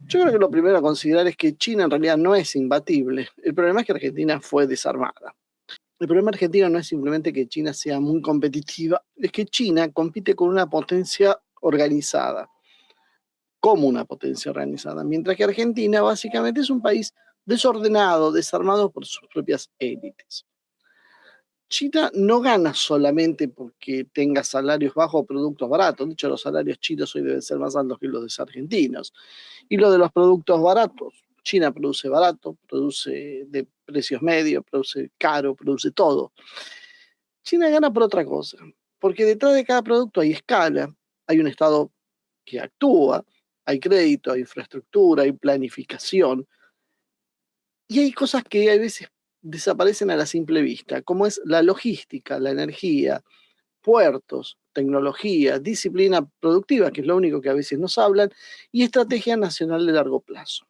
Yo creo que lo primero a considerar es que China en realidad no es imbatible. El problema es que Argentina fue desarmada. El problema argentino no es simplemente que China sea muy competitiva, es que China compite con una potencia organizada, como una potencia organizada, mientras que Argentina básicamente es un país desordenado, desarmado por sus propias élites. China no gana solamente porque tenga salarios bajos o productos baratos. De hecho, los salarios chinos hoy deben ser más altos que los de argentinos. Y lo de los productos baratos. China produce barato, produce de precios medios, produce caro, produce todo. China gana por otra cosa, porque detrás de cada producto hay escala, hay un Estado que actúa, hay crédito, hay infraestructura, hay planificación, y hay cosas que a veces desaparecen a la simple vista, como es la logística, la energía, puertos, tecnología, disciplina productiva, que es lo único que a veces nos hablan, y estrategia nacional de largo plazo.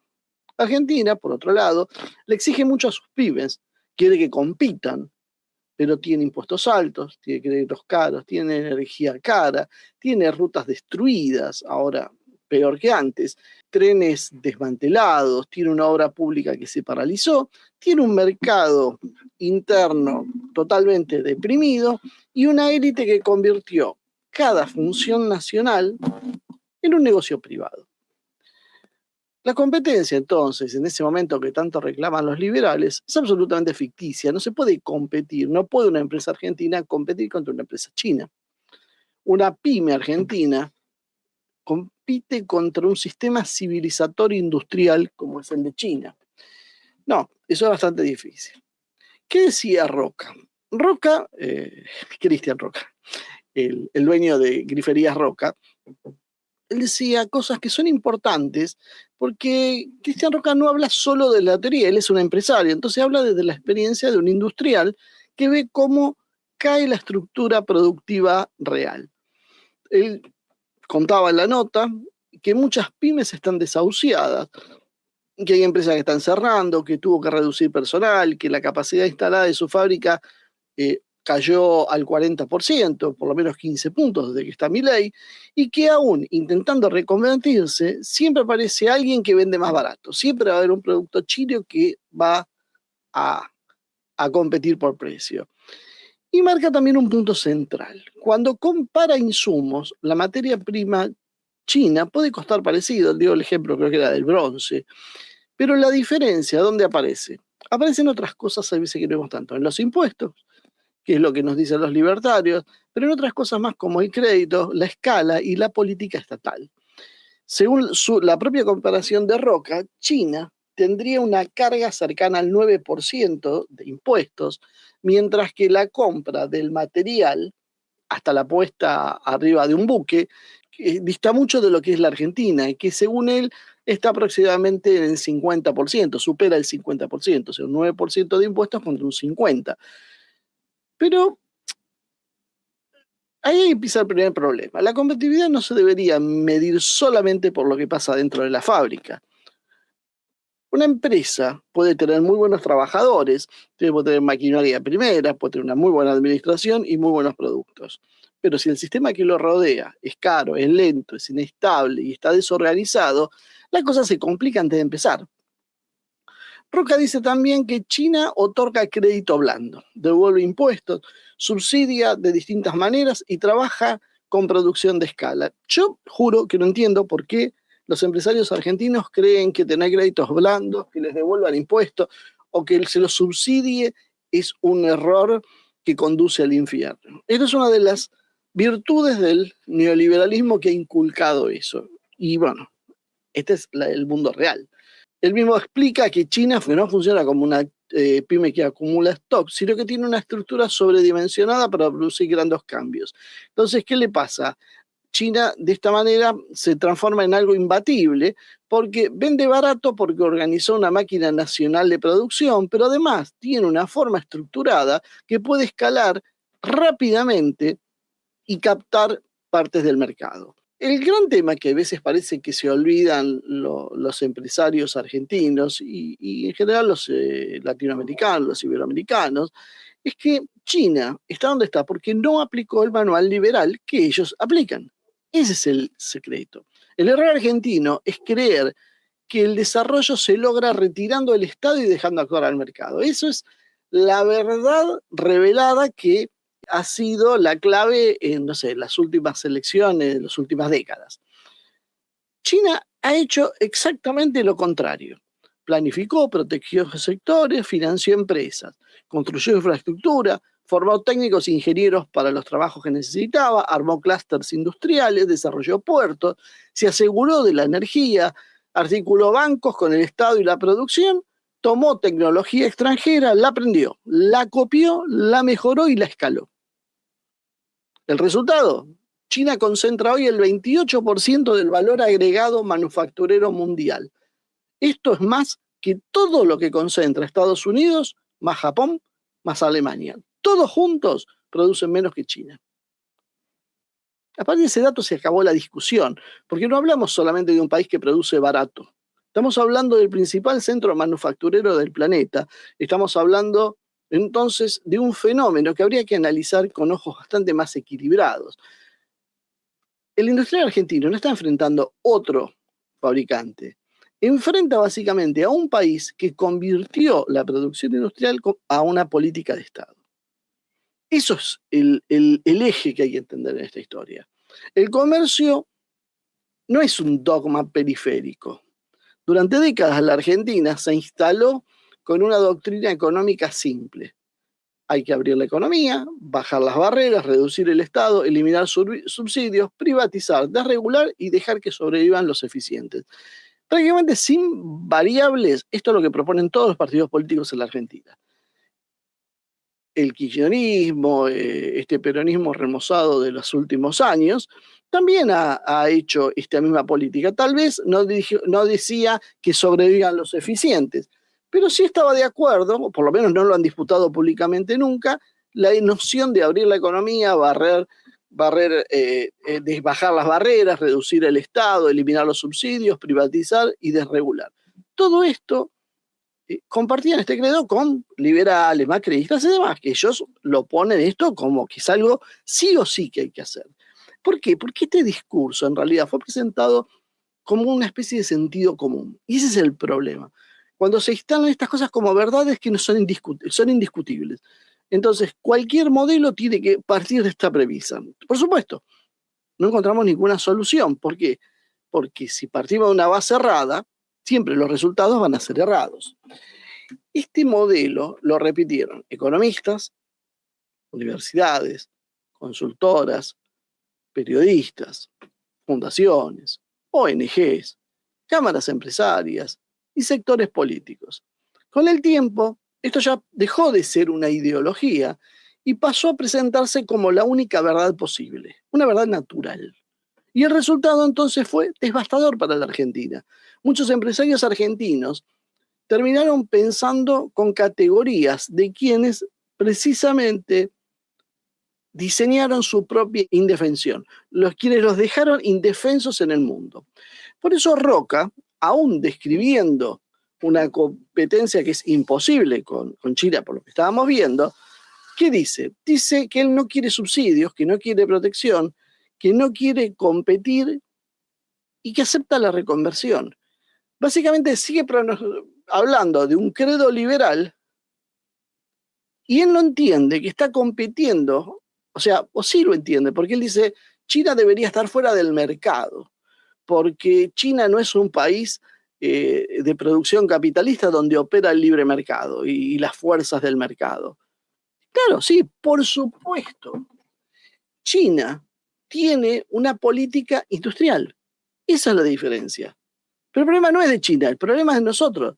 Argentina, por otro lado, le exige mucho a sus pymes, quiere que compitan, pero tiene impuestos altos, tiene créditos caros, tiene energía cara, tiene rutas destruidas, ahora peor que antes, trenes desmantelados, tiene una obra pública que se paralizó, tiene un mercado interno totalmente deprimido y una élite que convirtió cada función nacional en un negocio privado. La competencia, entonces, en ese momento que tanto reclaman los liberales, es absolutamente ficticia. No se puede competir, no puede una empresa argentina competir contra una empresa china. Una pyme argentina compite contra un sistema civilizatorio industrial como es el de China. No, eso es bastante difícil. ¿Qué decía Roca? Roca, Cristian Roca, el dueño de Griferías Roca, él decía cosas que son importantes porque Cristian Roca no habla solo de la teoría, él es un empresario, entonces habla desde la experiencia de un industrial que ve cómo cae la estructura productiva real. Él contaba en la nota que muchas pymes están desahuciadas, que hay empresas que están cerrando, que tuvo que reducir personal, que la capacidad instalada de su fábrica cayó al 40%, por lo menos 15 puntos desde que está Milei, y que aún intentando reconvertirse, siempre aparece alguien que vende más barato. Siempre va a haber un producto chino que va a, a competir por precio. Y marca también un punto central. Cuando compara insumos, la materia prima china puede costar parecido, digo el ejemplo creo que era del bronce, pero la diferencia, ¿dónde aparece? Aparecen otras cosas a veces que no vemos tanto, en los impuestos, que es lo que nos dicen los libertarios, pero en otras cosas más como el crédito, la escala y la política estatal. Según la propia comparación de Roca, China tendría una carga cercana al 9% de impuestos, mientras que la compra del material hasta la puesta arriba de un buque dista mucho de lo que es la Argentina, y que según él está aproximadamente en el 50%, supera el 50%, o sea, un 9% de impuestos contra un 50%. Pero ahí empieza el primer problema. La competitividad no se debería medir solamente por lo que pasa dentro de la fábrica. Una empresa puede tener muy buenos trabajadores, puede tener maquinaria primera, puede tener una muy buena administración y muy buenos productos. Pero si el sistema que lo rodea es caro, es lento, es inestable y está desorganizado, la cosa se complica antes de empezar. Roca dice también que China otorga crédito blando, devuelve impuestos, subsidia de distintas maneras y trabaja con producción de escala. Yo juro que no entiendo por qué los empresarios argentinos creen que tener créditos blandos, que les devuelvan impuestos o que se los subsidie es un error que conduce al infierno. Esta es una de las virtudes del neoliberalismo que ha inculcado eso. Y bueno, este es el mundo real. Él mismo explica que China no funciona como una pyme que acumula stock, sino que tiene una estructura sobredimensionada para producir grandes cambios. Entonces, ¿qué le pasa? China de esta manera se transforma en algo imbatible porque vende barato porque organizó una máquina nacional de producción, pero además tiene una forma estructurada que puede escalar rápidamente y captar partes del mercado. El gran tema que a veces parece que se olvidan los empresarios argentinos y en general los latinoamericanos, los iberoamericanos, es que China está donde está porque no aplicó el manual liberal que ellos aplican. Ese es el secreto. El error argentino es creer que el desarrollo se logra retirando el Estado y dejando actuar al mercado. Eso es la verdad revelada que ha sido la clave en, no sé, las últimas elecciones, en las últimas décadas. China ha hecho exactamente lo contrario. Planificó, protegió sectores, financió empresas, construyó infraestructura, formó técnicos e ingenieros para los trabajos que necesitaba, armó clústeres industriales, desarrolló puertos, se aseguró de la energía, articuló bancos con el Estado y la producción, tomó tecnología extranjera, la aprendió, la copió, la mejoró y la escaló. El resultado, China concentra hoy el 28% del valor agregado manufacturero mundial. Esto es más que todo lo que concentra Estados Unidos, más Japón, más Alemania. Todos juntos producen menos que China. A partir de ese dato se acabó la discusión, porque no hablamos solamente de un país que produce barato. Estamos hablando del principal centro manufacturero del planeta. Estamos hablando entonces de un fenómeno que habría que analizar con ojos bastante más equilibrados. El industrial argentino no está enfrentando otro fabricante. Enfrenta básicamente a un país que convirtió la producción industrial a una política de Estado. Eso es el eje que hay que entender en esta historia. El comercio no es un dogma periférico. Durante décadas la Argentina se instaló con una doctrina económica simple. Hay que abrir la economía, bajar las barreras, reducir el Estado, eliminar subsidios, privatizar, desregular y dejar que sobrevivan los eficientes. Prácticamente sin variables, esto es lo que proponen todos los partidos políticos en la Argentina. El kirchnerismo, este peronismo remozado de los últimos años, también ha hecho esta misma política. Tal vez no decía que sobrevivan los eficientes, pero sí estaba de acuerdo, o por lo menos no lo han disputado públicamente nunca, la noción de abrir la economía, bajar las barreras, reducir el Estado, eliminar los subsidios, privatizar y desregular. Todo esto compartían este credo con liberales, macristas y demás, que ellos lo ponen esto como que es algo sí o sí que hay que hacer. ¿Por qué? Porque este discurso en realidad fue presentado como una especie de sentido común. Y ese es el problema. Cuando se instalan estas cosas como verdades que no son indiscutibles. Entonces, cualquier modelo tiene que partir de esta premisa. Por supuesto, no encontramos ninguna solución. ¿Por qué? Porque si partimos de una base errada, siempre los resultados van a ser errados. Este modelo lo repitieron economistas, universidades, consultoras, periodistas, fundaciones, ONGs, cámaras empresarias y sectores políticos. Con el tiempo, esto ya dejó de ser una ideología y pasó a presentarse como la única verdad posible, una verdad natural. Y el resultado entonces fue devastador para la Argentina. Muchos empresarios argentinos terminaron pensando con categorías de quienes precisamente diseñaron su propia indefensión, quienes los dejaron indefensos en el mundo. Por eso Roca, aún describiendo una competencia que es imposible con China, por lo que estábamos viendo, ¿qué dice? Dice que él no quiere subsidios, que no quiere protección, que no quiere competir y que acepta la reconversión. Básicamente sigue hablando de un credo liberal y él no entiende que está compitiendo, o sea, o sí lo entiende, porque él dice, China debería estar fuera del mercado, porque China no es un país de producción capitalista donde opera el libre mercado y las fuerzas del mercado. Claro, sí, por supuesto. China tiene una política industrial. Esa es la diferencia. Pero el problema no es de China, el problema es de nosotros.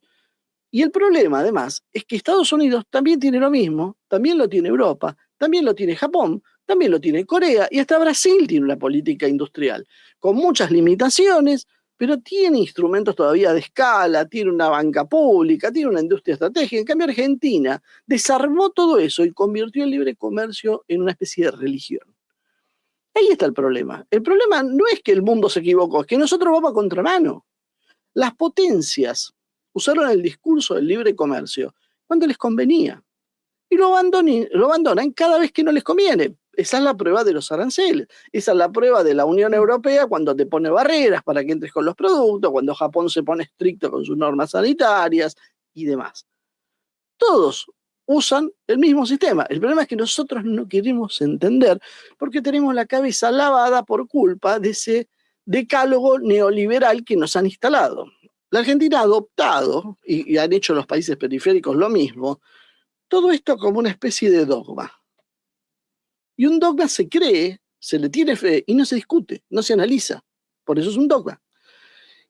Y el problema, además, es que Estados Unidos también tiene lo mismo, también lo tiene Europa, también lo tiene Japón, también lo tiene Corea, y hasta Brasil tiene una política industrial, con muchas limitaciones, pero tiene instrumentos todavía de escala, tiene una banca pública, tiene una industria estratégica. En cambio, Argentina desarmó todo eso y convirtió el libre comercio en una especie de religión. Ahí está el problema. El problema no es que el mundo se equivocó, es que nosotros vamos a contramano. Las potencias usaron el discurso del libre comercio cuando les convenía y lo abandonan cada vez que no les conviene. Esa es la prueba de los aranceles. Esa es la prueba de la Unión Europea cuando te pone barreras para que entres con los productos, cuando Japón se pone estricto con sus normas sanitarias y demás. Todos usan el mismo sistema. El problema es que nosotros no queremos entender porque tenemos la cabeza lavada por culpa de ese decálogo neoliberal que nos han instalado. La Argentina ha adoptado, y han hecho los países periféricos lo mismo, todo esto como una especie de dogma. Y un dogma se cree, se le tiene fe y no se discute, no se analiza. Por eso es un dogma.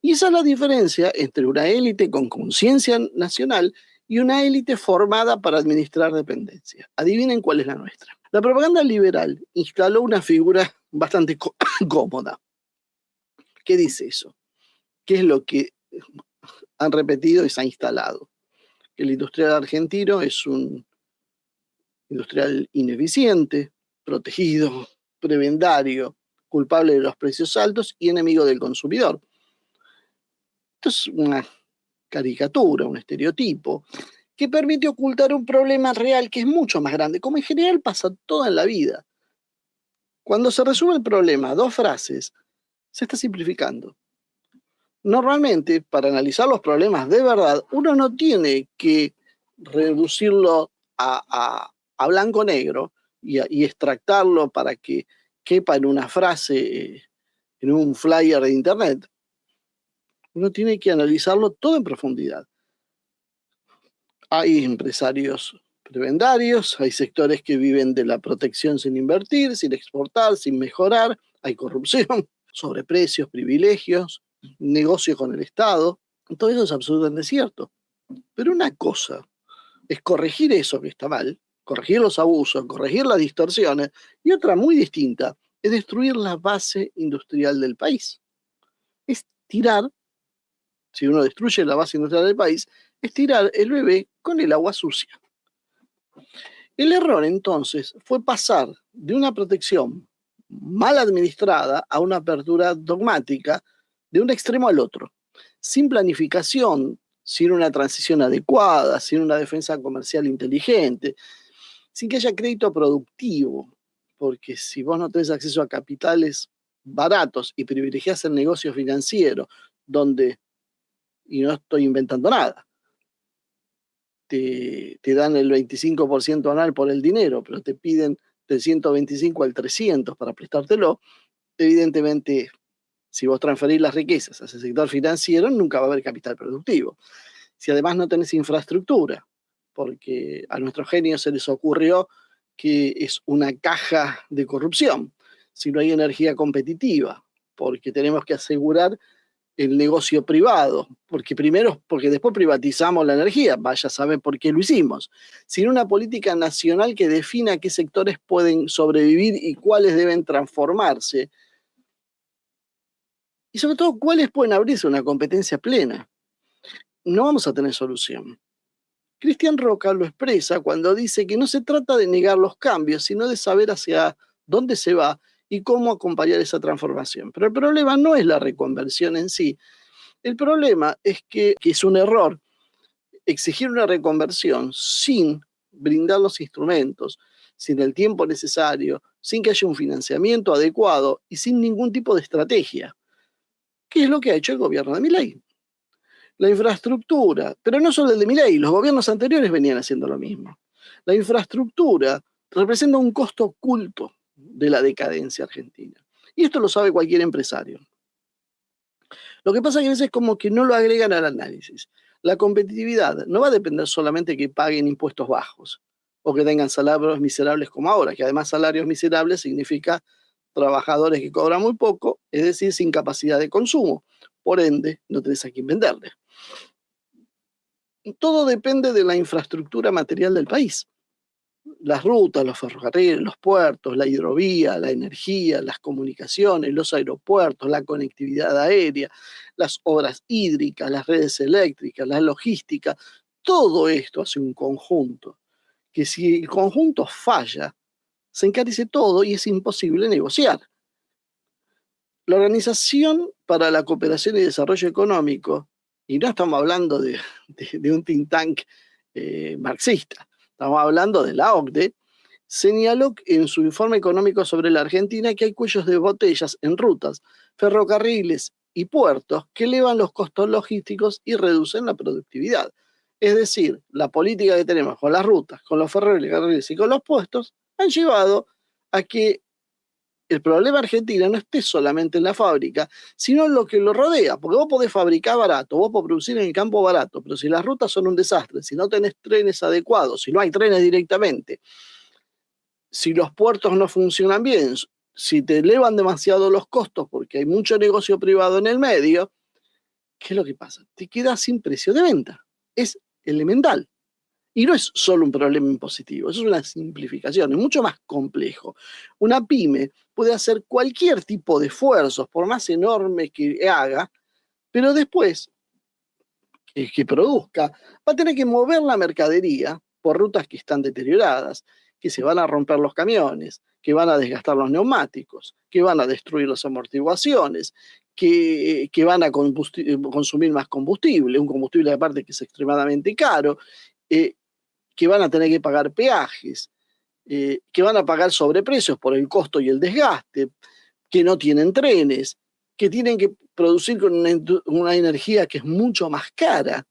Y esa es la diferencia entre una élite con conciencia nacional y una élite formada para administrar dependencias. Adivinen cuál es la nuestra. La propaganda liberal instaló una figura bastante cómoda. ¿Qué dice eso? ¿Qué es lo que han repetido y se ha instalado? Que el industrial argentino es un industrial ineficiente, protegido, prebendario, culpable de los precios altos y enemigo del consumidor. Esto es una caricatura, un estereotipo, que permite ocultar un problema real que es mucho más grande, como en general pasa toda en la vida. Cuando se resume el problema a 2 frases, se está simplificando. Normalmente, para analizar los problemas de verdad, uno no tiene que reducirlo a blanco-negro y extractarlo para que quepa en una frase, en un flyer de internet. Uno tiene que analizarlo todo en profundidad. Hay empresarios prebendarios, hay sectores que viven de la protección sin invertir, sin exportar, sin mejorar, hay corrupción, sobreprecios, privilegios, negocio con el Estado. Todo eso es absolutamente cierto. Pero una cosa es corregir eso que está mal, corregir los abusos, corregir las distorsiones, y otra muy distinta es destruir la base industrial del país. Es tirar, si uno destruye la base industrial del país, es tirar el bebé con el agua sucia. El error entonces fue pasar de una protección mal administrada a una apertura dogmática de un extremo al otro, sin planificación, sin una transición adecuada, sin una defensa comercial inteligente, sin que haya crédito productivo, porque si vos no tenés acceso a capitales baratos y privilegiás el negocio financiero, donde, y no estoy inventando nada, te dan el 25% anual por el dinero, pero te piden del 125 al 300 para prestártelo, evidentemente, si vos transferís las riquezas a ese sector financiero, nunca va a haber capital productivo. Si además no tenés infraestructura, porque a nuestros genios se les ocurrió que es una caja de corrupción, si no hay energía competitiva, porque tenemos que asegurar el negocio privado, porque después privatizamos la energía, vaya a saber por qué lo hicimos, sin una política nacional que defina qué sectores pueden sobrevivir y cuáles deben transformarse, y sobre todo cuáles pueden abrirse a una competencia plena. No vamos a tener solución. Cristian Roca lo expresa cuando dice que no se trata de negar los cambios, sino de saber hacia dónde se va y cómo acompañar esa transformación. Pero el problema no es la reconversión en sí. El problema es que es un error exigir una reconversión sin brindar los instrumentos, sin el tiempo necesario, sin que haya un financiamiento adecuado y sin ningún tipo de estrategia. ¿Qué es lo que ha hecho el gobierno de Milei? La infraestructura, pero no solo el de Milei, los gobiernos anteriores venían haciendo lo mismo. La infraestructura representa un costo oculto de la decadencia argentina. Y esto lo sabe cualquier empresario. Lo que pasa es que a veces como que no lo agregan al análisis. La competitividad no va a depender solamente de que paguen impuestos bajos o que tengan salarios miserables como ahora, que además salarios miserables significa trabajadores que cobran muy poco, es decir, sin capacidad de consumo. Por ende, no tenés a quién venderle. Todo depende de la infraestructura material del país. Las rutas, los ferrocarriles, los puertos, la hidrovía, la energía, las comunicaciones, los aeropuertos, la conectividad aérea, las obras hídricas, las redes eléctricas, la logística, todo esto hace un conjunto, que si el conjunto falla, se encarece todo y es imposible negociar. La Organización para la Cooperación y Desarrollo Económico, y no estamos hablando de un think tank marxista, estamos hablando de la OCDE, señaló en su informe económico sobre la Argentina que hay cuellos de botellas en rutas, ferrocarriles y puertos que elevan los costos logísticos y reducen la productividad. Es decir, la política que tenemos con las rutas, con los ferrocarriles y con los puestos han llevado a que el problema argentino no esté solamente en la fábrica, sino en lo que lo rodea, porque vos podés fabricar barato, vos podés producir en el campo barato, pero si las rutas son un desastre, si no tenés trenes adecuados, si no hay trenes directamente, si los puertos no funcionan bien, si te elevan demasiado los costos porque hay mucho negocio privado en el medio, ¿qué es lo que pasa? Te quedas sin precio de venta. Es elemental. Y no es solo un problema impositivo, eso es una simplificación, es mucho más complejo. Una pyme puede hacer cualquier tipo de esfuerzos, por más enormes que haga, pero después que produzca, va a tener que mover la mercadería por rutas que están deterioradas, que se van a romper los camiones, que van a desgastar los neumáticos, que van a destruir las amortiguaciones, que van a consumir más combustible, un combustible aparte que es extremadamente caro, que van a tener que pagar peajes, que van a pagar sobreprecios por el costo y el desgaste, que no tienen trenes, que tienen que producir con una energía que es mucho más cara,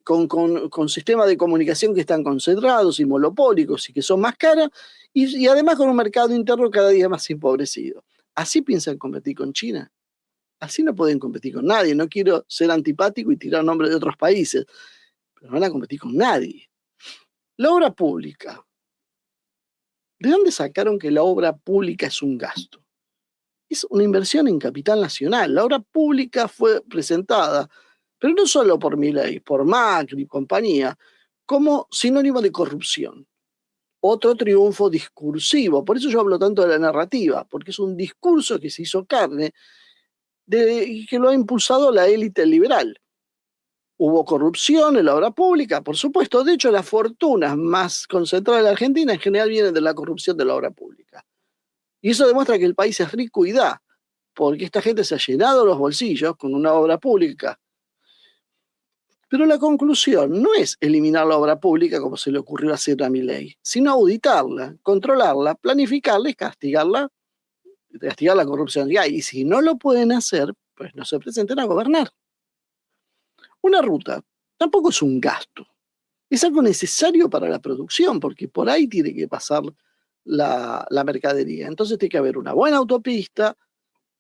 con sistemas de comunicación que están concentrados y monopólicos y que son más caras, y además con un mercado interno cada día más empobrecido. ¿Así piensan competir con China? Así no pueden competir con nadie. No quiero ser antipático y tirar nombres de otros países, pero no van a competir con nadie. La obra pública. ¿De dónde sacaron que la obra pública es un gasto? Es una inversión en capital nacional. La obra pública fue presentada, pero no solo por Milei, por Macri y compañía, como sinónimo de corrupción. Otro triunfo discursivo. Por eso yo hablo tanto de la narrativa, porque es un discurso que se hizo carne y que lo ha impulsado la élite liberal. Hubo corrupción en la obra pública, por supuesto. De hecho, las fortunas más concentradas en la Argentina en general vienen de la corrupción de la obra pública. Y eso demuestra que el país es rico y da, porque esta gente se ha llenado los bolsillos con una obra pública. Pero la conclusión no es eliminar la obra pública como se le ocurrió hacer a Milei, sino auditarla, controlarla, planificarla y castigar la corrupción que hay. Y si no lo pueden hacer, pues no se presenten a gobernar. Una ruta tampoco es un gasto, es algo necesario para la producción, porque por ahí tiene que pasar la mercadería. Entonces tiene que haber una buena autopista,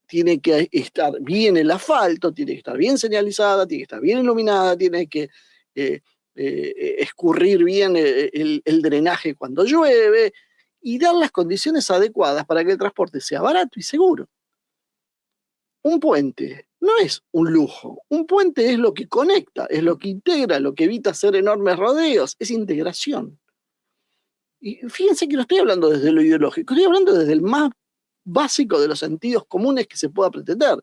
tiene que estar bien el asfalto, tiene que estar bien señalizada, tiene que estar bien iluminada, tiene que escurrir bien el drenaje cuando llueve y dar las condiciones adecuadas para que el transporte sea barato y seguro. Un puente no es un lujo, un puente es lo que conecta, es lo que integra, lo que evita hacer enormes rodeos, es integración. Y fíjense que no estoy hablando desde lo ideológico, estoy hablando desde el más básico de los sentidos comunes que se pueda pretender.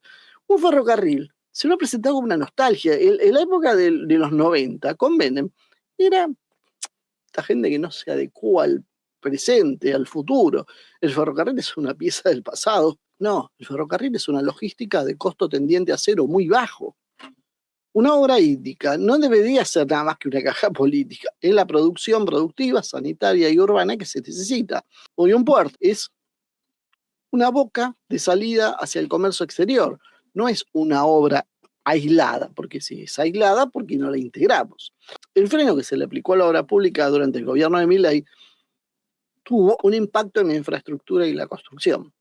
Un ferrocarril se lo ha presentado como una nostalgia. En la época de los 90, con Menem, era esta gente que no se adecua al presente, al futuro. El ferrocarril es una pieza del pasado. No, el ferrocarril es una logística de costo tendiente a cero muy bajo. Una obra hídrica no debería ser nada más que una caja política. Es la producción productiva, sanitaria y urbana que se necesita. Hoy un puerto es una boca de salida hacia el comercio exterior. No es una obra aislada, porque si es aislada, ¿por qué no la integramos? El freno que se le aplicó a la obra pública durante el gobierno de Milei tuvo un impacto en la infraestructura y la construcción.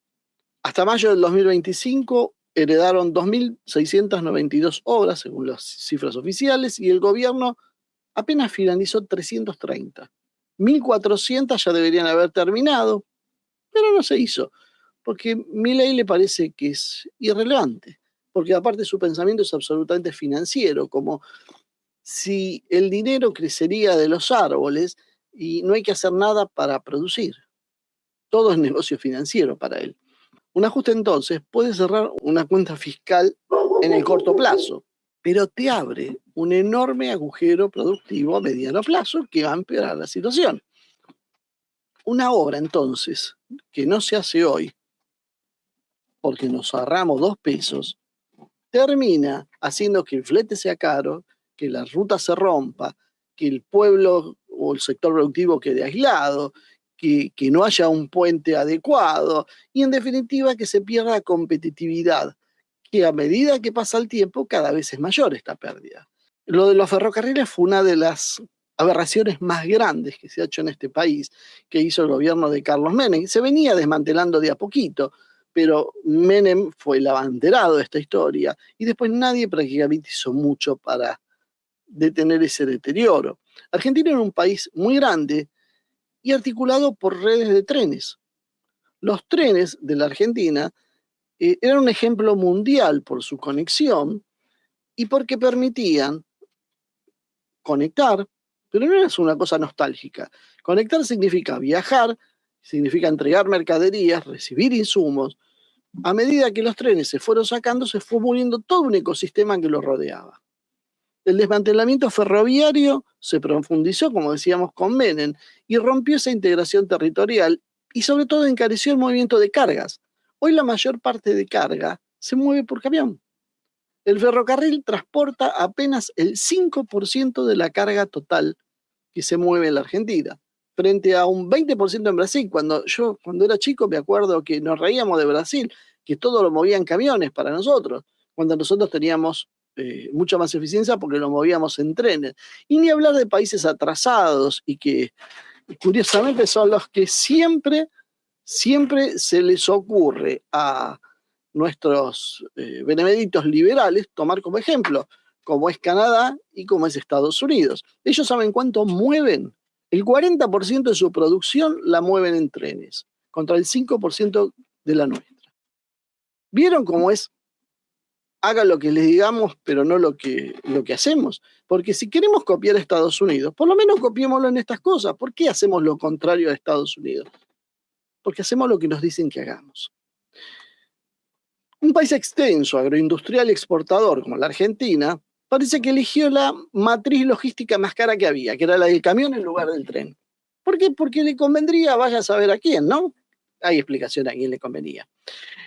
Hasta mayo del 2025 heredaron 2.692 obras, según las cifras oficiales, y el gobierno apenas finalizó 330. 1.400 ya deberían haber terminado, pero no se hizo, porque Milei le parece que es irrelevante, porque aparte su pensamiento es absolutamente financiero, como si el dinero crecería de los árboles y no hay que hacer nada para producir. Todo es negocio financiero para él. Un ajuste entonces puede cerrar una cuenta fiscal en el corto plazo, pero te abre un enorme agujero productivo a mediano plazo que va a empeorar la situación. Una obra entonces que no se hace hoy porque nos ahorramos 2 pesos, termina haciendo que el flete sea caro, que la ruta se rompa, que el pueblo o el sector productivo quede aislado, que no haya un puente adecuado y en definitiva que se pierda competitividad, que a medida que pasa el tiempo cada vez es mayor esta pérdida. Lo de los ferrocarriles fue una de las aberraciones más grandes que se ha hecho en este país, que hizo el gobierno de Carlos Menem. Se venía desmantelando de a poquito, pero Menem fue el abanderado de esta historia y después nadie prácticamente hizo mucho para detener ese deterioro. Argentina era un país muy grande y articulado por redes de trenes. Los trenes de la Argentina eran un ejemplo mundial por su conexión y porque permitían conectar, pero no es una cosa nostálgica. Conectar significa viajar, significa entregar mercaderías, recibir insumos. A medida que los trenes se fueron sacando, se fue muriendo todo un ecosistema que los rodeaba. El desmantelamiento ferroviario se profundizó, como decíamos, con Menem y rompió esa integración territorial y sobre todo encareció el movimiento de cargas. Hoy la mayor parte de carga se mueve por camión. El ferrocarril transporta apenas el 5% de la carga total que se mueve en la Argentina, frente a un 20% en Brasil. Cuando era chico me acuerdo que nos reíamos de Brasil, que todo lo movían camiones para nosotros, cuando nosotros teníamos mucha más eficiencia porque lo movíamos en trenes. Y ni hablar de países atrasados y que curiosamente son los que siempre se les ocurre a nuestros beneméritos liberales tomar como ejemplo, como es Canadá y como es Estados Unidos. Ellos saben cuánto mueven. El 40% de su producción la mueven en trenes, contra el 5% de la nuestra. ¿Vieron cómo es? Haga lo que les digamos, pero no lo que hacemos. Porque si queremos copiar a Estados Unidos, por lo menos copiémoslo en estas cosas. ¿Por qué hacemos lo contrario a Estados Unidos? Porque hacemos lo que nos dicen que hagamos. Un país extenso, agroindustrial y exportador como la Argentina, parece que eligió la matriz logística más cara que había, que era la del camión en lugar del tren. ¿Por qué? Porque le convendría, vaya a saber a quién, ¿no? Hay explicación a quién le convenía.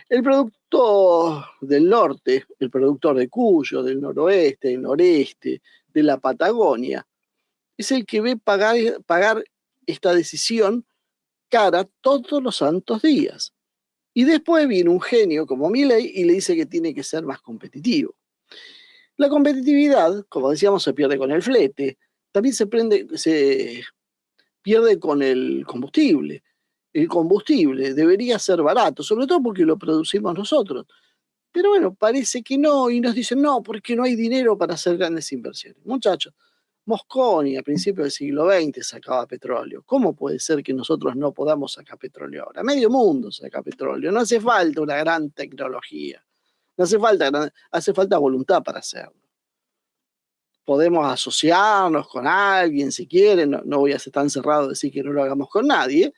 El productor del norte, el productor de Cuyo, del noroeste, del noreste, de la Patagonia, es el que ve pagar esta decisión cara todos los santos días. Y después viene un genio como Milei y le dice que tiene que ser más competitivo. La competitividad, como decíamos, se pierde con el flete, también se pierde con el combustible. El combustible debería ser barato, sobre todo porque lo producimos nosotros. Pero bueno, parece que no, y nos dicen no, porque no hay dinero para hacer grandes inversiones. Muchachos, Mosconi a principios del siglo XX sacaba petróleo. ¿Cómo puede ser que nosotros no podamos sacar petróleo ahora? Medio mundo saca petróleo. No hace falta una gran tecnología. No hace falta voluntad para hacerlo. Podemos asociarnos con alguien si quieren. No voy a ser tan cerrado de decir que no lo hagamos con nadie,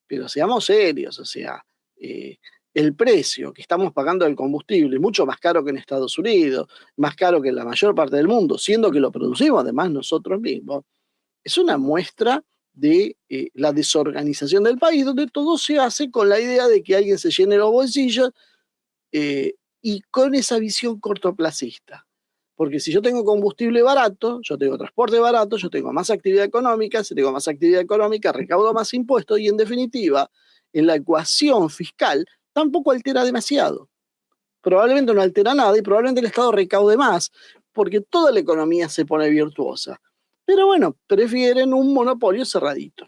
pero seamos serios. O sea, el precio que estamos pagando del combustible, mucho más caro que en Estados Unidos, más caro que en la mayor parte del mundo, siendo que lo producimos además nosotros mismos, es una muestra de la desorganización del país, donde todo se hace con la idea de que alguien se llene los bolsillos y con esa visión cortoplacista. Porque si yo tengo combustible barato, yo tengo transporte barato, yo tengo más actividad económica, si tengo más actividad económica, recaudo más impuestos y en definitiva, en la ecuación fiscal, tampoco altera demasiado. Probablemente no altera nada y probablemente el Estado recaude más, porque toda la economía se pone virtuosa. Pero bueno, prefieren un monopolio cerradito.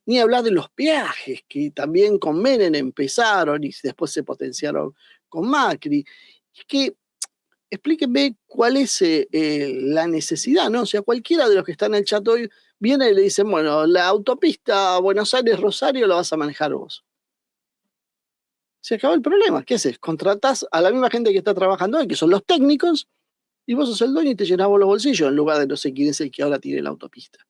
Ni hablar de los peajes, que también con Menem empezaron y después se potenciaron con Macri. Es que explíquenme cuál es la necesidad, ¿no? O sea, cualquiera de los que están en el chat hoy viene y le dicen, bueno, la autopista Buenos Aires-Rosario la vas a manejar vos. Se acabó el problema. ¿Qué haces? Contratás a la misma gente que está trabajando hoy, que son los técnicos, y vos sos el dueño y te llenás vos los bolsillos en lugar de no sé quién es el que ahora tiene la autopista.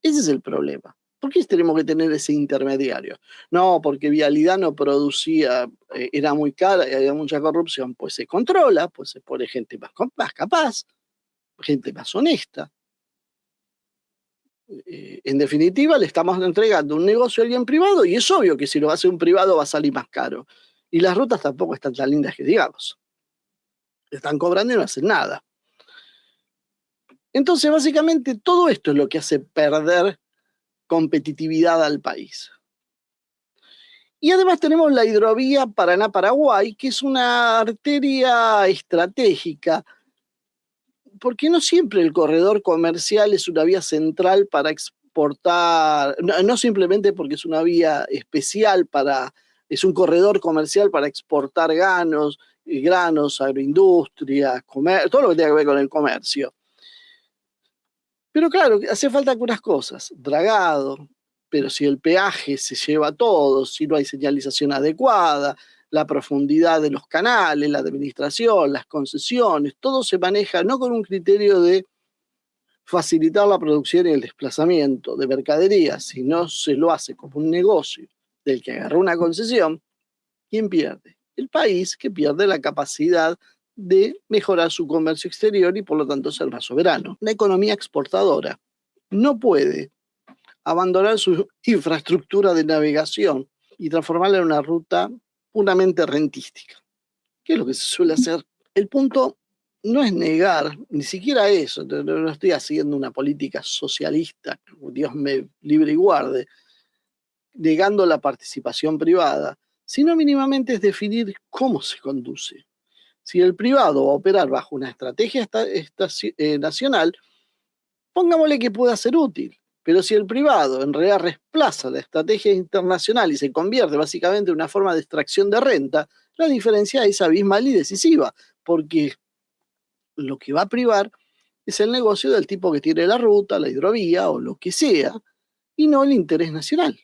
Ese es el problema. ¿Por qué tenemos que tener ese intermediario? No, porque Vialidad no producía, era muy cara y había mucha corrupción. Pues se controla, pues se pone gente más capaz, gente más honesta. En definitiva, le estamos entregando un negocio a alguien privado y es obvio que si lo hace un privado va a salir más caro. Y las rutas tampoco están tan lindas que digamos. Le están cobrando y no hacen nada. Entonces, básicamente, todo esto es lo que hace perder competitividad al país. Y además tenemos la hidrovía Paraná-Paraguay, que es una arteria estratégica, porque no siempre el corredor comercial es una vía central para exportar, no simplemente porque es una vía especial es un corredor comercial para exportar granos, agroindustria, todo lo que tenga que ver con el comercio. Pero claro, hace falta algunas cosas, dragado, pero si el peaje se lleva todo, si no hay señalización adecuada, la profundidad de los canales, la administración, las concesiones, todo se maneja no con un criterio de facilitar la producción y el desplazamiento de mercaderías, sino se lo hace como un negocio del que agarró una concesión. ¿Quién pierde? El país, que pierde la capacidad de mejorar su comercio exterior y por lo tanto ser más soberano. Una economía exportadora no puede abandonar su infraestructura de navegación y transformarla en una ruta puramente rentística, que es lo que se suele hacer. El punto no es negar, ni siquiera eso, no estoy haciendo una política socialista, Dios me libre y guarde, negando la participación privada, sino mínimamente es definir cómo se conduce. Si el privado va a operar bajo una estrategia nacional, pongámosle que pueda ser útil. Pero si el privado en realidad reemplaza la estrategia internacional y se convierte básicamente en una forma de extracción de renta, la diferencia es abismal y decisiva, porque lo que va a privar es el negocio del tipo que tiene la ruta, la hidrovía o lo que sea, y no el interés nacional.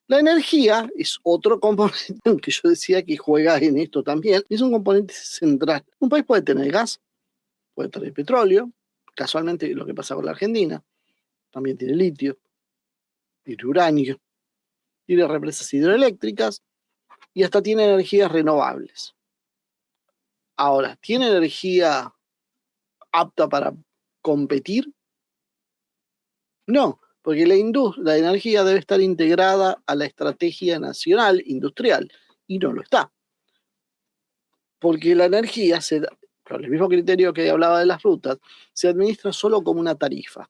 La energía es otro componente, aunque yo decía que juega en esto también, es un componente central. Un país puede tener gas, puede tener petróleo, casualmente lo que pasa con la Argentina, también tiene litio, tiene uranio, tiene represas hidroeléctricas y hasta tiene energías renovables. Ahora, ¿tiene energía apta para competir? No, porque la energía debe estar integrada a la estrategia nacional industrial y no lo está. Porque la energía, con el mismo criterio que hablaba de las rutas, se administra solo como una tarifa.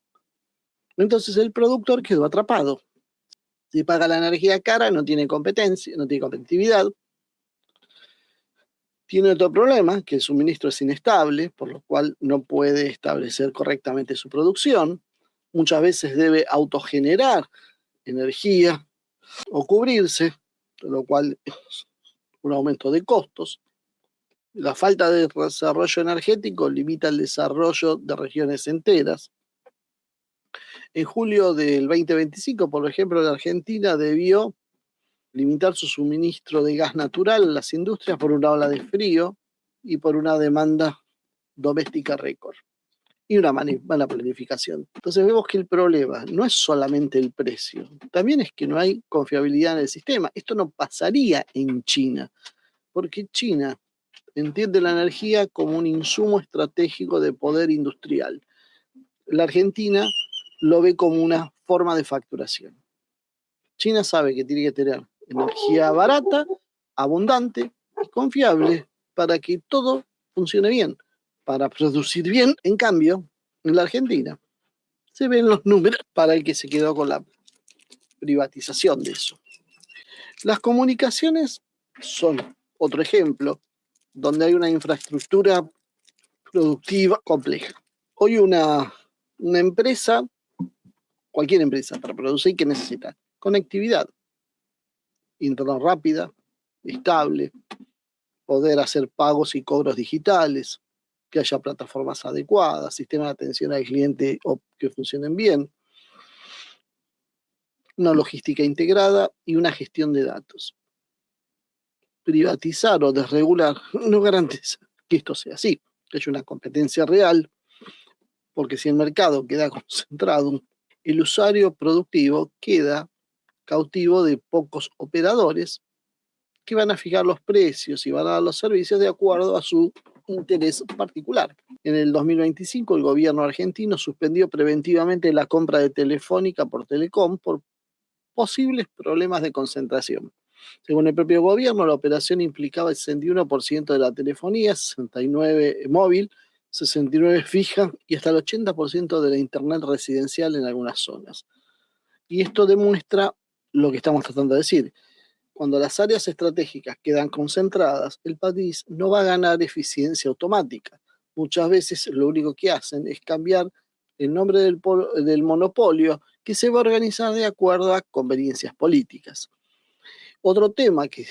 Entonces el productor quedó atrapado. Si paga la energía cara, no tiene competencia, no tiene competitividad. Tiene otro problema, que el suministro es inestable, por lo cual no puede establecer correctamente su producción. Muchas veces debe autogenerar energía o cubrirse, lo cual es un aumento de costos. La falta de desarrollo energético limita el desarrollo de regiones enteras. En julio del 2025, por ejemplo, la Argentina debió limitar su suministro de gas natural a las industrias por una ola de frío y por una demanda doméstica récord y una mala planificación. Entonces vemos que el problema no es solamente el precio, también es que no hay confiabilidad en el sistema. Esto no pasaría en China, porque China entiende la energía como un insumo estratégico de poder industrial. La Argentina lo ve como una forma de facturación. China sabe que tiene que tener energía barata, abundante y confiable para que todo funcione bien, para producir bien. En cambio, en la Argentina se ven los números para el que se quedó con la privatización de eso. Las comunicaciones son otro ejemplo donde hay una infraestructura productiva compleja. Hoy una empresa, cualquier empresa para producir, ¿qué necesita? Conectividad, internet rápida, estable, poder hacer pagos y cobros digitales, que haya plataformas adecuadas, sistemas de atención al cliente que funcionen bien, una logística integrada y una gestión de datos. Privatizar o desregular no garantiza que esto sea así, que haya una competencia real, porque si el mercado queda concentrado, el usuario productivo queda cautivo de pocos operadores que van a fijar los precios y van a dar los servicios de acuerdo a su interés particular. En el 2025 el gobierno argentino suspendió preventivamente la compra de Telefónica por Telecom por posibles problemas de concentración. Según el propio gobierno, la operación implicaba el 61% de la telefonía, 69% móvil, 69% fija y hasta el 80% de la internet residencial en algunas zonas. Y esto demuestra lo que estamos tratando de decir. Cuando las áreas estratégicas quedan concentradas, el país no va a ganar eficiencia automática. Muchas veces lo único que hacen es cambiar el nombre del monopolio que se va a organizar de acuerdo a conveniencias políticas. Otro tema que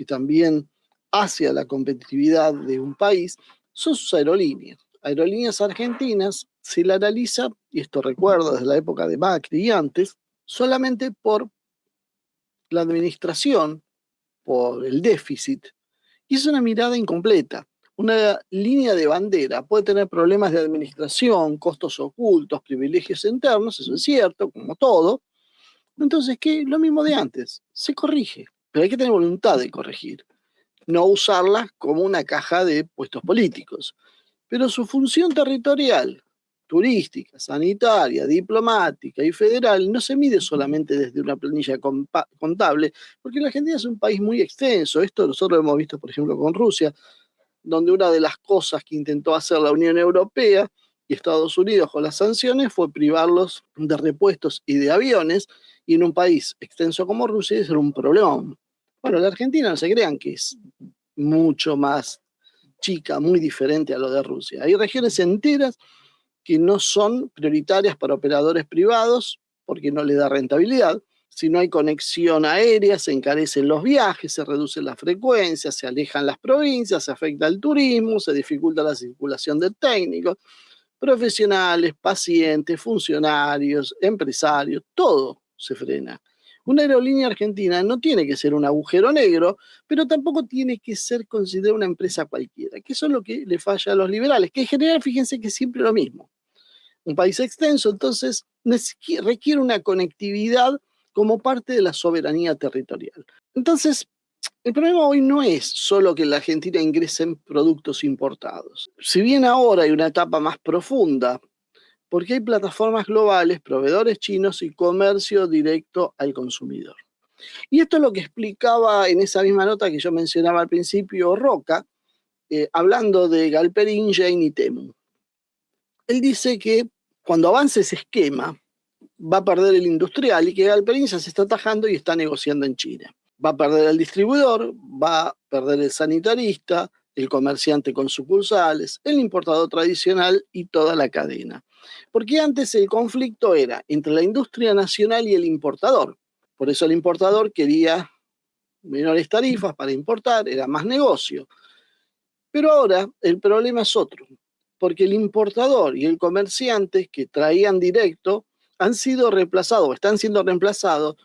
también hace a la competitividad de un país son sus aerolíneas. Aerolíneas argentinas se la analiza, y esto recuerdo desde la época de Macri y antes, solamente por la administración, por el déficit. Y es una mirada incompleta. Una línea de bandera puede tener problemas de administración, costos ocultos, privilegios internos, eso es cierto, como todo. Entonces, ¿qué? Lo mismo de antes, se corrige, pero hay que tener voluntad de corregir, no usarla como una caja de puestos políticos. Pero su función territorial, turística, sanitaria, diplomática y federal no se mide solamente desde una planilla contable, porque la Argentina es un país muy extenso. Esto nosotros lo hemos visto, por ejemplo, con Rusia, donde una de las cosas que intentó hacer la Unión Europea y Estados Unidos con las sanciones fue privarlos de repuestos y de aviones, y en un país extenso como Rusia eso era un problema. Bueno, la Argentina no se crean que es mucho más chica, muy diferente a lo de Rusia. Hay regiones enteras que no son prioritarias para operadores privados porque no les da rentabilidad. Si no hay conexión aérea, se encarecen los viajes, se reduce la frecuencia, se alejan las provincias, se afecta el turismo, se dificulta la circulación de técnicos, profesionales, pacientes, funcionarios, empresarios, todo se frena. Una aerolínea argentina no tiene que ser un agujero negro, pero tampoco tiene que ser considerada una empresa cualquiera, que eso es lo que le falla a los liberales, que en general, fíjense que es siempre lo mismo. Un país extenso, entonces, requiere una conectividad como parte de la soberanía territorial. Entonces, el problema hoy no es solo que la Argentina ingrese en productos importados. Si bien ahora hay una etapa más profunda, porque hay plataformas globales, proveedores chinos y comercio directo al consumidor. Y esto es lo que explicaba en esa misma nota que yo mencionaba al principio, Roca, hablando de Galperín, Jane y Temu. Él dice que cuando avance ese esquema, va a perder el industrial y que Galperín ya se está atajando y está negociando en China. Va a perder el distribuidor, va a perder el sanitarista, el comerciante con sucursales, el importador tradicional y toda la cadena. Porque antes el conflicto era entre la industria nacional y el importador. Por eso el importador quería menores tarifas para importar, era más negocio. Pero ahora el problema es otro, porque el importador y el comerciante que traían directo han sido reemplazados o están siendo reemplazados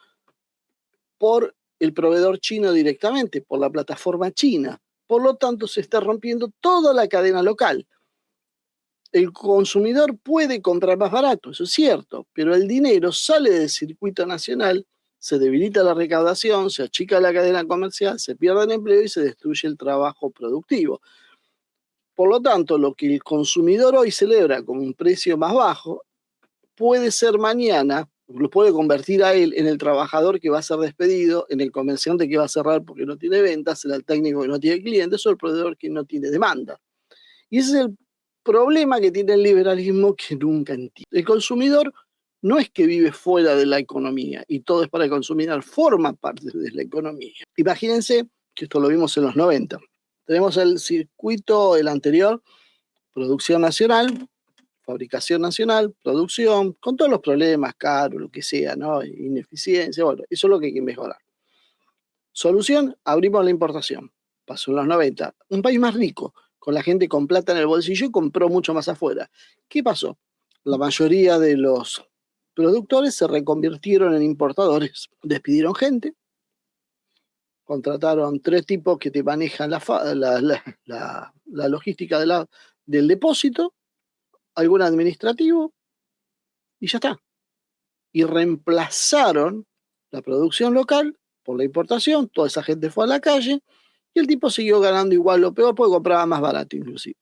por el proveedor chino directamente, por la plataforma china. Por lo tanto, se está rompiendo toda la cadena local. El consumidor puede comprar más barato, eso es cierto, pero el dinero sale del circuito nacional, se debilita la recaudación, se achica la cadena comercial, se pierde el empleo y se destruye el trabajo productivo. Por lo tanto, lo que el consumidor hoy celebra como un precio más bajo, puede ser mañana, lo puede convertir a él en el trabajador que va a ser despedido, en el comerciante que va a cerrar porque no tiene ventas, en el técnico que no tiene clientes o el proveedor que no tiene demanda. Y ese es el problema que tiene el liberalismo que nunca entiende. El consumidor no es que vive fuera de la economía y todo es para el consumidor, forma parte de la economía. Imagínense que esto lo vimos en los 90. Tenemos el circuito, el anterior, producción nacional, fabricación nacional, producción, con todos los problemas, caro, lo que sea, ¿no? Ineficiencia, bueno, eso es lo que hay que mejorar. Solución, abrimos la importación. Pasó en los 90. Un país más rico, con la gente con plata en el bolsillo y compró mucho más afuera. ¿Qué pasó? La mayoría de los productores se reconvirtieron en importadores. Despidieron gente, contrataron 3 tipos que te manejan la logística del depósito, algún administrativo, y ya está. Y reemplazaron la producción local por la importación, toda esa gente fue a la calle, y el tipo siguió ganando igual o peor porque compraba más barato inclusive.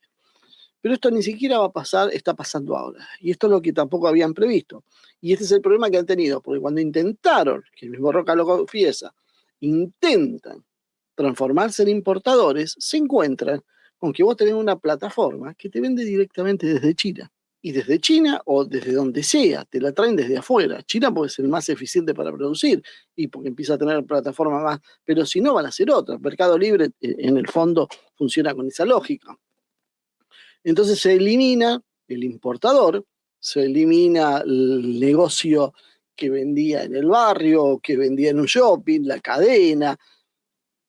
Pero esto ni siquiera va a pasar, está pasando ahora. Y esto es lo que tampoco habían previsto. Y este es el problema que han tenido, porque cuando intentaron, que el mismo Roca lo confiesa, intentan transformarse en importadores, se encuentran con que vos tenés una plataforma que te vende directamente desde China. y desde China o desde donde sea, te la traen desde afuera. China porque es el más eficiente para producir y porque empieza a tener plataforma más, pero si no van a ser otras. Mercado Libre en el fondo funciona con esa lógica. Entonces se elimina el importador, se elimina el negocio que vendía en el barrio, que vendía en un shopping, la cadena,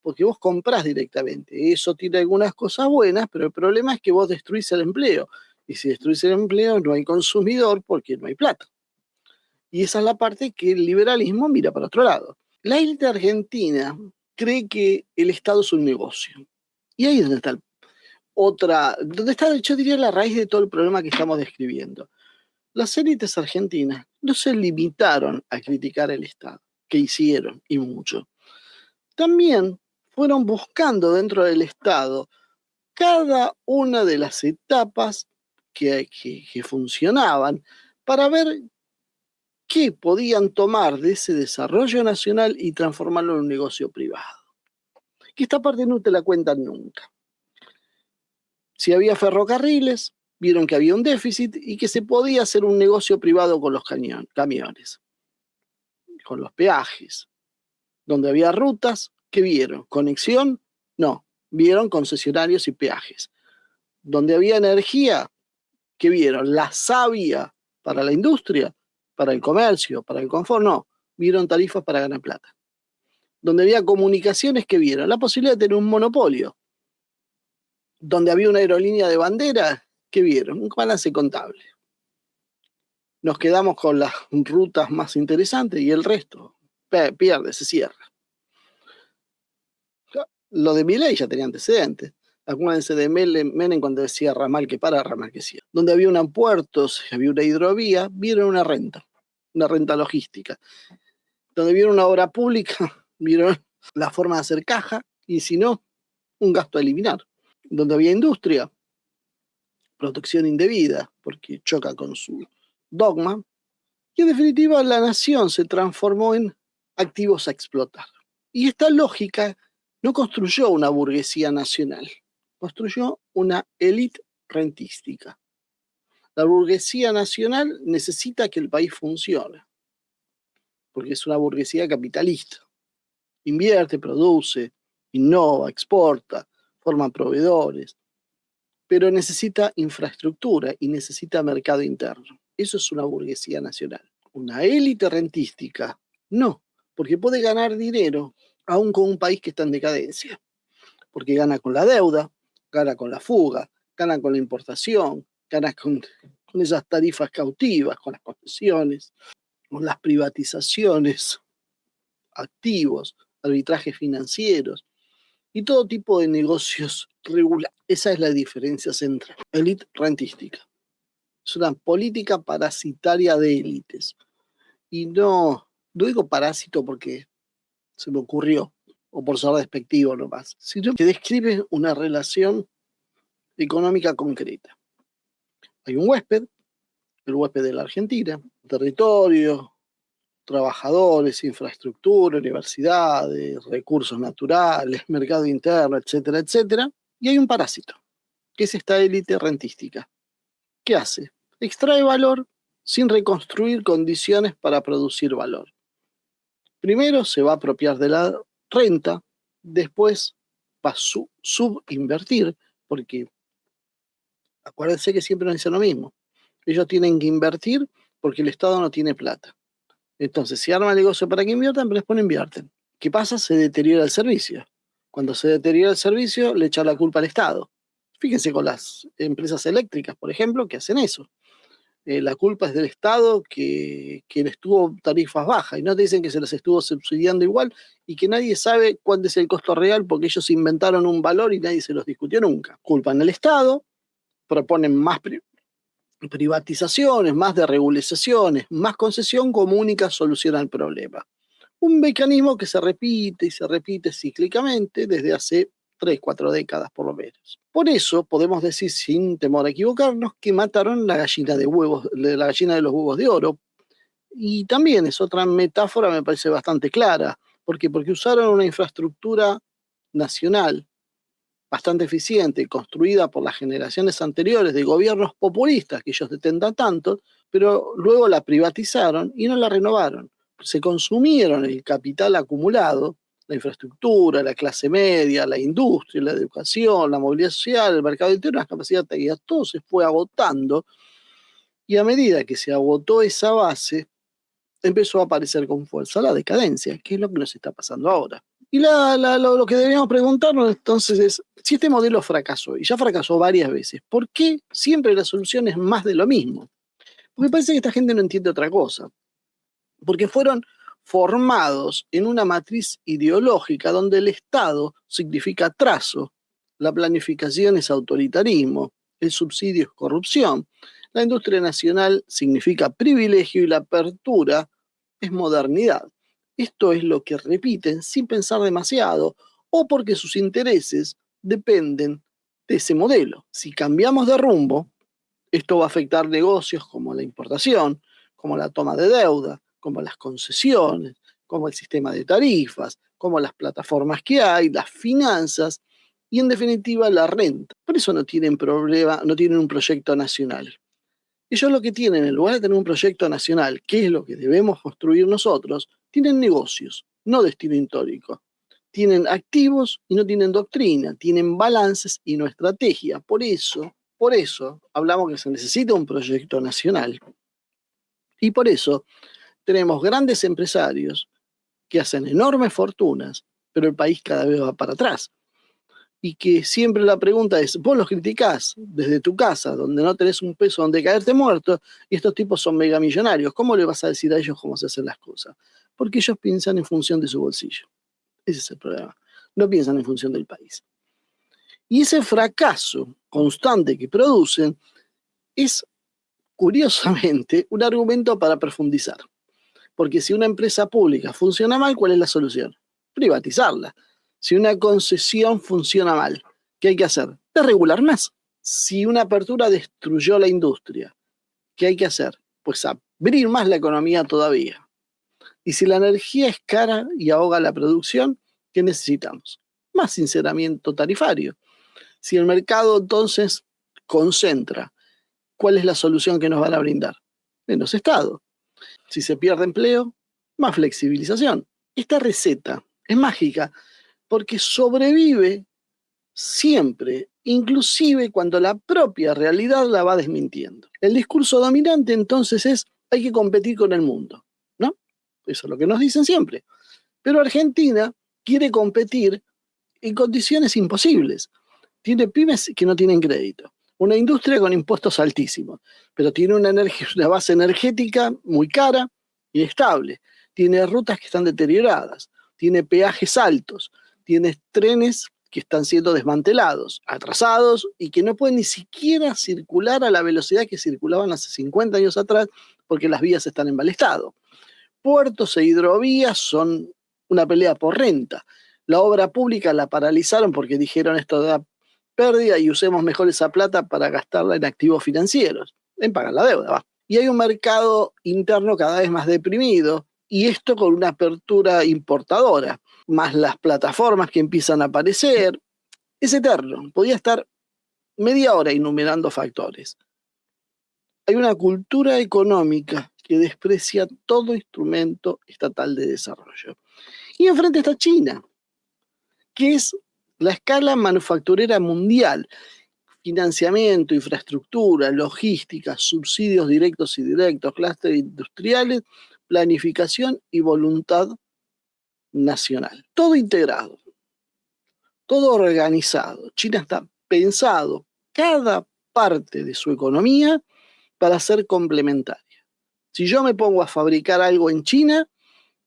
porque vos comprás directamente. Eso tiene algunas cosas buenas, pero el problema es que vos destruís el empleo. Y si destruís el empleo, no hay consumidor porque no hay plata. Y esa es la parte que el liberalismo mira para otro lado. La élite argentina cree que el Estado es un negocio. Y ahí es donde está donde está, yo diría, la raíz de todo el problema que estamos describiendo. Las élites argentinas no se limitaron a criticar el Estado, que hicieron, y mucho. También fueron buscando dentro del Estado cada una de las etapas que funcionaban para ver qué podían tomar de ese desarrollo nacional y transformarlo en un negocio privado. Que esta parte no te la cuentan nunca. Si había ferrocarriles, vieron que había un déficit y que se podía hacer un negocio privado con los camiones, con los peajes. Donde había rutas, ¿qué vieron? ¿Conexión? No, vieron concesionarios y peajes. Donde había energía, ¿qué vieron? La savia para la industria, para el comercio, para el confort, no, vieron tarifas para ganar plata. Donde había comunicaciones, ¿qué vieron? La posibilidad de tener un monopolio. Donde había una aerolínea de bandera, ¿qué vieron? Un balance contable. Nos quedamos con las rutas más interesantes y el resto pierde, se cierra. Lo de Milei ya tenía antecedentes. Acuérdense de Menem cuando decía ramal que para, ramal que cierra. Donde había un puerto, había una hidrovía, vieron una renta logística. Donde vieron una obra pública, vieron la forma de hacer caja y si no, un gasto a eliminar. Donde había industria, protección indebida, porque choca con su dogma. Y en definitiva, la nación se transformó en activos a explotar. Y esta lógica no construyó una burguesía nacional, construyó una élite rentística. La burguesía nacional necesita que el país funcione, porque es una burguesía capitalista. Invierte, produce, innova, exporta, forma proveedores, pero necesita infraestructura y necesita mercado interno. Eso es una burguesía nacional. Una élite rentística, no, porque puede ganar dinero aún con un país que está en decadencia, porque gana con la deuda, gana con la fuga, gana con la importación, gana con esas tarifas cautivas, con las concesiones, con las privatizaciones, activos, arbitrajes financieros y todo tipo de negocios regulados. Esa es la diferencia central. Élite rentística. Es una política parasitaria de élites. Y no digo parásito porque se me ocurrió, o por ser despectivo nomás, sino que describe una relación económica concreta. Hay un huésped, el huésped de la Argentina, territorio, trabajadores, infraestructura, universidades, recursos naturales, mercado interno, etcétera, etcétera, y hay un parásito, que es esta élite rentística. ¿Qué hace? Extrae valor sin reconstruir condiciones para producir valor. Primero se va a apropiar de la renta, después va a subinvertir, porque acuérdense que siempre nos dicen lo mismo. Ellos tienen que invertir porque el Estado no tiene plata. Entonces, si arma el negocio para que inviertan, pero después no invierten. ¿Qué pasa? Se deteriora el servicio. Cuando se deteriora el servicio, le echa la culpa al Estado. Fíjense con las empresas eléctricas, por ejemplo, que hacen eso. La culpa es del Estado que les tuvo tarifas bajas y no te dicen que se les estuvo subsidiando igual y que nadie sabe cuánto es el costo real porque ellos inventaron un valor y nadie se los discutió nunca. Culpan al Estado, proponen más privatizaciones, más desregulaciones, más concesión como única solución al problema. Un mecanismo que se repite y se repite cíclicamente desde hace 3, 4 décadas por lo menos. Por eso podemos decir sin temor a equivocarnos que mataron la gallina de los huevos de oro. Y también es otra metáfora, me parece bastante clara. ¿Por qué? Porque usaron una infraestructura nacional bastante eficiente, construida por las generaciones anteriores de gobiernos populistas que ellos detentan tanto, pero luego la privatizaron y no la renovaron. Se consumieron el capital acumulado, la infraestructura, la clase media, la industria, la educación, la movilidad social, el mercado interno, las capacidades técnicas, todo se fue agotando y a medida que se agotó esa base, empezó a aparecer con fuerza la decadencia, que es lo que nos está pasando ahora. Y lo que deberíamos preguntarnos entonces es, si este modelo fracasó, y ya fracasó varias veces, ¿por qué siempre la solución es más de lo mismo? Porque parece que esta gente no entiende otra cosa. Porque fueron formados en una matriz ideológica donde el Estado significa trazo, la planificación es autoritarismo, el subsidio es corrupción, la industria nacional significa privilegio y la apertura es modernidad. Esto es lo que repiten sin pensar demasiado o porque sus intereses dependen de ese modelo. Si cambiamos de rumbo, esto va a afectar negocios como la importación, como la toma de deuda, como las concesiones, como el sistema de tarifas, como las plataformas que hay, las finanzas y en definitiva la renta. Por eso no tienen problema, no tienen un proyecto nacional. Ellos lo que tienen, en lugar de tener un proyecto nacional, que es lo que debemos construir nosotros, tienen negocios, no destino histórico. Tienen activos y no tienen doctrina, tienen balances y no estrategia. Por eso hablamos que se necesita un proyecto nacional. Y por eso tenemos grandes empresarios que hacen enormes fortunas, pero el país cada vez va para atrás. Y que siempre la pregunta es, vos los criticás desde tu casa, donde no tenés un peso donde caerte muerto, y estos tipos son megamillonarios, ¿cómo le vas a decir a ellos cómo se hacen las cosas? Porque ellos piensan en función de su bolsillo. Ese es el problema. No piensan en función del país. Y ese fracaso constante que producen es, curiosamente, un argumento para profundizar. Porque si una empresa pública funciona mal, ¿cuál es la solución? Privatizarla. Si una concesión funciona mal, ¿qué hay que hacer? Desregular más. Si una apertura destruyó la industria, ¿qué hay que hacer? Pues abrir más la economía todavía. Y si la energía es cara y ahoga la producción, ¿qué necesitamos? Más sinceramiento tarifario. Si el mercado entonces concentra, ¿cuál es la solución que nos van a brindar? Menos Estado. Si se pierde empleo, más flexibilización. Esta receta es mágica porque sobrevive siempre, inclusive cuando la propia realidad la va desmintiendo. El discurso dominante entonces es hay que competir con el mundo, ¿no? Eso es lo que nos dicen siempre. Pero Argentina quiere competir en condiciones imposibles. Tiene pymes que no tienen crédito, una industria con impuestos altísimos, pero tiene una base energética muy cara, inestable, tiene rutas que están deterioradas, tiene peajes altos, tiene trenes que están siendo desmantelados, atrasados y que no pueden ni siquiera circular a la velocidad que circulaban hace 50 años atrás porque las vías están en mal estado. Puertos e hidrovías son una pelea por renta. La obra pública la paralizaron porque dijeron esto da pérdida y usemos mejor esa plata para gastarla en activos financieros, en pagar la deuda. Va. Y hay un mercado interno cada vez más deprimido y esto con una apertura importadora, más las plataformas que empiezan a aparecer. Es eterno, podía estar media hora enumerando factores. Hay una cultura económica que desprecia todo instrumento estatal de desarrollo. Y enfrente está China, que es la escala manufacturera mundial. Financiamiento, infraestructura, logística, subsidios directos y indirectos, clústeres industriales, planificación y voluntad nacional. Todo integrado, todo organizado. China está pensado cada parte de su economía para ser complementaria. Si yo me pongo a fabricar algo en China,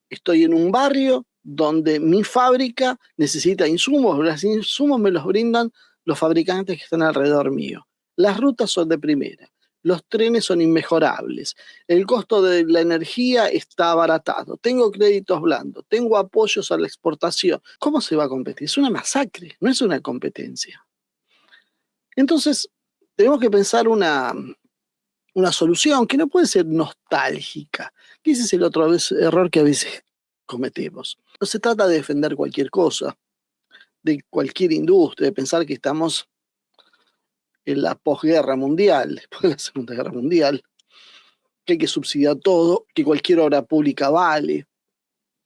estoy en un barrio donde mi fábrica necesita insumos, los insumos me los brindan los fabricantes que están alrededor mío. Las rutas son de primera, los trenes son inmejorables, el costo de la energía está abaratado, tengo créditos blandos, tengo apoyos a la exportación. ¿Cómo se va a competir? Es una masacre, no es una competencia. Entonces, tenemos que pensar una solución que no puede ser nostálgica, que ese es el otro error que a veces cometemos. No se trata de defender cualquier cosa, de cualquier industria, de pensar que estamos en la posguerra mundial, después de la Segunda Guerra Mundial, que hay que subsidiar todo, que cualquier obra pública vale,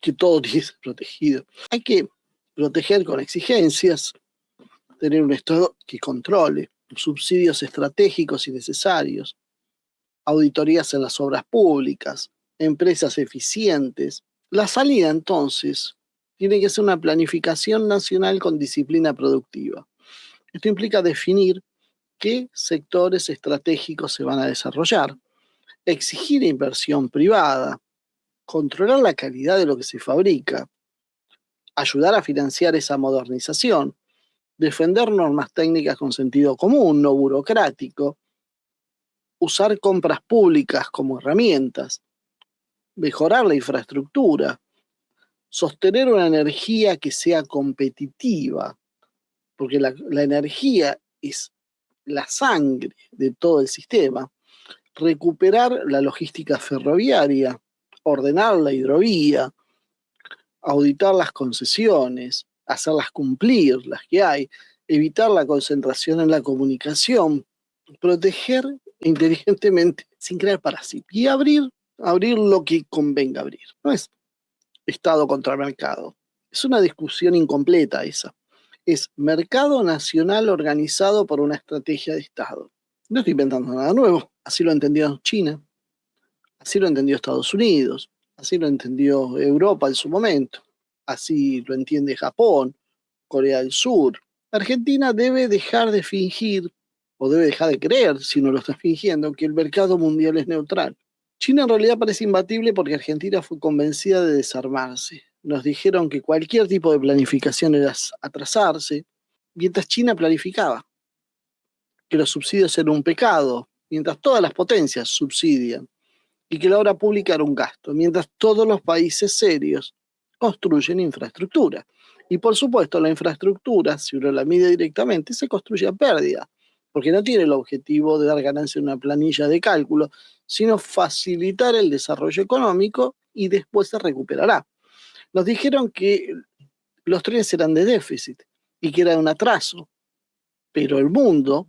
que todo tiene que ser protegido. Hay que proteger con exigencias, tener un Estado que controle, subsidios estratégicos y necesarios, auditorías en las obras públicas, empresas eficientes. La salida, entonces, tiene que ser una planificación nacional con disciplina productiva. Esto implica definir qué sectores estratégicos se van a desarrollar, exigir inversión privada, controlar la calidad de lo que se fabrica, ayudar a financiar esa modernización, defender normas técnicas con sentido común, no burocrático, usar compras públicas como herramientas, mejorar la infraestructura, sostener una energía que sea competitiva, porque la energía es la sangre de todo el sistema, recuperar la logística ferroviaria, ordenar la hidrovía, auditar las concesiones, hacerlas cumplir, las que hay, evitar la concentración en la comunicación, proteger inteligentemente sin crear parásitos y abrir lo que convenga abrir. No es Estado contra mercado. Es una discusión incompleta esa. Es mercado nacional organizado por una estrategia de Estado. No estoy inventando nada nuevo. Así lo entendió China, así lo entendió Estados Unidos, así lo entendió Europa en su momento, así lo entiende Japón, Corea del Sur. Argentina debe dejar de fingir, o debe dejar de creer, si no lo está fingiendo, que el mercado mundial es neutral. China en realidad parece imbatible porque Argentina fue convencida de desarmarse. Nos dijeron que cualquier tipo de planificación era atrasarse, mientras China planificaba, que los subsidios eran un pecado, mientras todas las potencias subsidian, y que la obra pública era un gasto, mientras todos los países serios construyen infraestructura. Y por supuesto, la infraestructura, si uno la mide directamente, se construye a pérdida, porque no tiene el objetivo de dar ganancia en una planilla de cálculo, sino facilitar el desarrollo económico y después se recuperará. Nos dijeron que los trenes eran de déficit y que era un atraso, pero el mundo,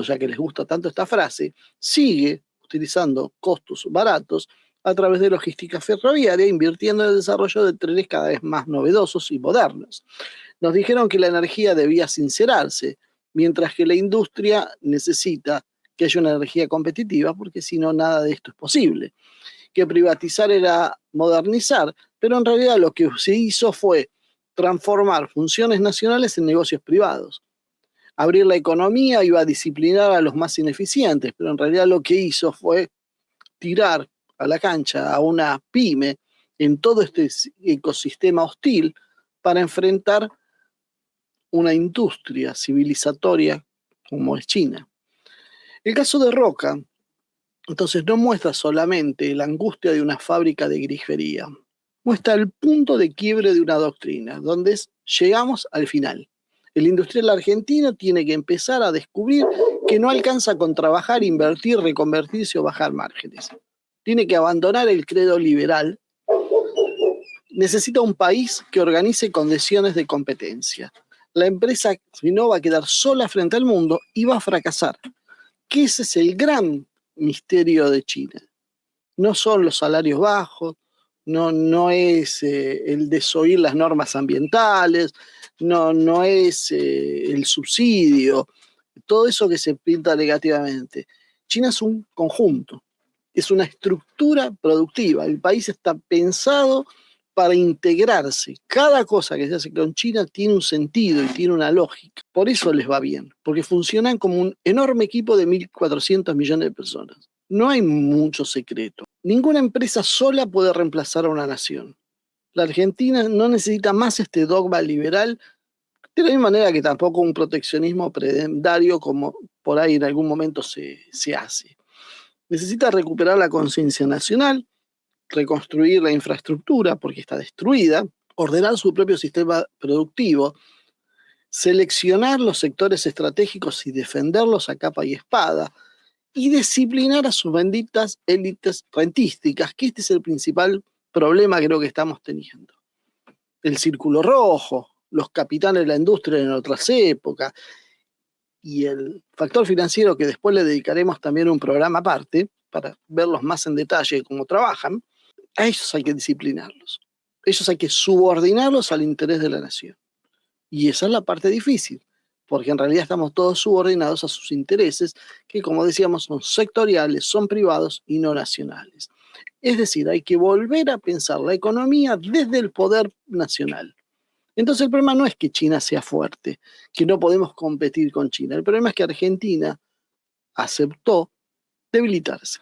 ya que les gusta tanto esta frase, sigue utilizando costos baratos a través de logística ferroviaria, invirtiendo en el desarrollo de trenes cada vez más novedosos y modernos. Nos dijeron que la energía debía sincerarse, mientras que la industria necesita que haya una energía competitiva, porque si no, nada de esto es posible. Que privatizar era modernizar, pero en realidad lo que se hizo fue transformar funciones nacionales en negocios privados. Abrir la economía iba a disciplinar a los más ineficientes, pero en realidad lo que hizo fue tirar a la cancha a una pyme en todo este ecosistema hostil para enfrentar una industria civilizatoria como es China. El caso de Roca, entonces, no muestra solamente la angustia de una fábrica de grifería, muestra el punto de quiebre de una doctrina, donde llegamos al final. El industrial argentino tiene que empezar a descubrir que no alcanza con trabajar, invertir, reconvertirse o bajar márgenes. Tiene que abandonar el credo liberal. Necesita un país que organice condiciones de competencia. La empresa, si no, va a quedar sola frente al mundo y va a fracasar. Que ese es el gran misterio de China. No son los salarios bajos, no es el desoír las normas ambientales, no es el subsidio, todo eso que se pinta negativamente. China es un conjunto, es una estructura productiva. El país está pensado para integrarse. Cada cosa que se hace con China tiene un sentido y tiene una lógica. Por eso les va bien, porque funcionan como un enorme equipo de 1.400 millones de personas. No hay mucho secreto. Ninguna empresa sola puede reemplazar a una nación. La Argentina no necesita más este dogma liberal, de la misma manera que tampoco un proteccionismo prebendario como por ahí en algún momento se hace. Necesita recuperar la conciencia nacional, reconstruir la infraestructura porque está destruida, ordenar su propio sistema productivo, seleccionar los sectores estratégicos y defenderlos a capa y espada, y disciplinar a sus benditas élites rentísticas, que este es el principal problema creo que estamos teniendo. El círculo rojo, los capitanes de la industria en otras épocas, y el factor financiero, que después le dedicaremos también un programa aparte, para verlos más en detalle cómo trabajan, a ellos hay que disciplinarlos. Ellos hay que subordinarlos al interés de la nación. Y esa es la parte difícil, porque en realidad estamos todos subordinados a sus intereses, que como decíamos son sectoriales, son privados y no nacionales. Es decir, hay que volver a pensar la economía desde el poder nacional. Entonces el problema no es que China sea fuerte, que no podemos competir con China. El problema es que Argentina aceptó debilitarse.